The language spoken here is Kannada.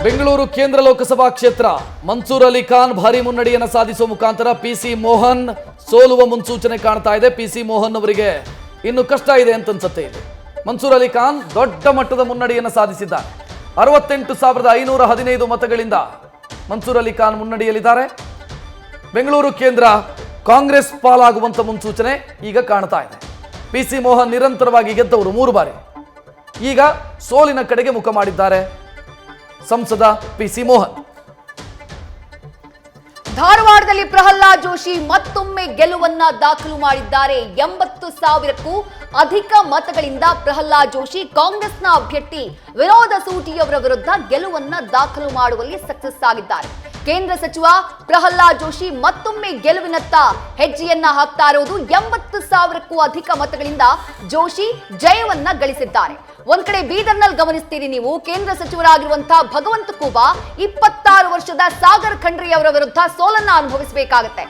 ಬೆಂಗಳೂರು ಕೇಂದ್ರ ಲೋಕಸಭಾ ಕ್ಷೇತ್ರ ಮನ್ಸೂರ್ ಅಲಿ ಖಾನ್ ಭಾರಿ ಮುನ್ನಡೆಯನ್ನು ಸಾಧಿಸುವ ಮುಖಾಂತರ ಪಿಸಿ ಮೋಹನ್ ಸೋಲುವ ಮುನ್ಸೂಚನೆ ಕಾಣ್ತಾ ಇದೆ. ಪಿಸಿ ಮೋಹನ್ ಅವರಿಗೆ ಇನ್ನು ಕಷ್ಟ ಇದೆ ಅಂತ ಅನ್ಸುತ್ತೆ. ಇದು ಮನ್ಸೂರ್ ಅಲಿ ಖಾನ್ ದೊಡ್ಡ ಮಟ್ಟದ ಮುನ್ನಡೆಯನ್ನು ಸಾಧಿಸಿದ್ದಾರೆ. 68,515 ಮತಗಳಿಂದ ಮನ್ಸೂರ್ ಅಲಿ ಖಾನ್ ಮುನ್ನಡೆಯಲ್ಲಿದ್ದಾರೆ. ಬೆಂಗಳೂರು ಕೇಂದ್ರ ಕಾಂಗ್ರೆಸ್ ಪಾಲಾಗುವಂತ ಮುನ್ಸೂಚನೆ ಈಗ ಕಾಣ್ತಾ ಇದೆ. ಪಿಸಿ ಮೋಹನ್ ನಿರಂತರವಾಗಿ ಗೆದ್ದವರು 3 ಬಾರಿ, ಈಗ ಸೋಲಿನ ಕಡೆಗೆ ಮುಖ ಮಾಡಿದ್ದಾರೆ ಸಂಸದ ಪಿಸಿ ಮೋಹನ್. ಧಾರವಾಡದಲ್ಲಿ ಪ್ರಹ್ಲಾದ್ ಜೋಶಿ ಮತ್ತೊಮ್ಮೆ ಗೆಲುವನ್ನ ದಾಖಲು ಮಾಡಿದ್ದಾರೆ. 80,000ಕ್ಕೂ ಅಧಿಕ ಮತಗಳಿಂದ ಪ್ರಹ್ಲಾದ್ ಜೋಶಿ ಕಾಂಗ್ರೆಸ್ನ ಅಭ್ಯರ್ಥಿ ವಿನೋದ ಸೂಟಿಯವರ ವಿರುದ್ಧ ಗೆಲುವನ್ನ ದಾಖಲು ಮಾಡುವಲ್ಲಿ ಸಕ್ಸಸ್ ಆಗಿದ್ದಾರೆ. ಕೇಂದ್ರ ಸಚಿವ ಪ್ರಹ್ಲಾದ್ ಜೋಶಿ ಮತ್ತೊಮ್ಮೆ ಗೆಲುವಿನತ್ತ ಹೆಜ್ಜೆಯನ್ನ ಹಾಕ್ತಾ ಇರುವುದು. 80,000ಕ್ಕೂ ಅಧಿಕ ಮತಗಳಿಂದ ಜೋಶಿ ಜಯವನ್ನ ಗಳಿಸಿದ್ದಾರೆ. ಒಂದ್ ಕಡೆ ಬೀದರ್ನಲ್ಲಿ ಗಮನಿಸ್ತೀರಿ ನೀವು, ಕೇಂದ್ರ ಸಚಿವರಾಗಿರುವಂತಹ ಭಗವಂತ ಖೂಬಾ 26 ವರ್ಷದ ಸಾಗರ್ ಖಂಡ್ರೆ ಅವರ ವಿರುದ್ಧ ಸೋಲನ್ನ ಅನುಭವಿಸಬೇಕಾಗುತ್ತೆ.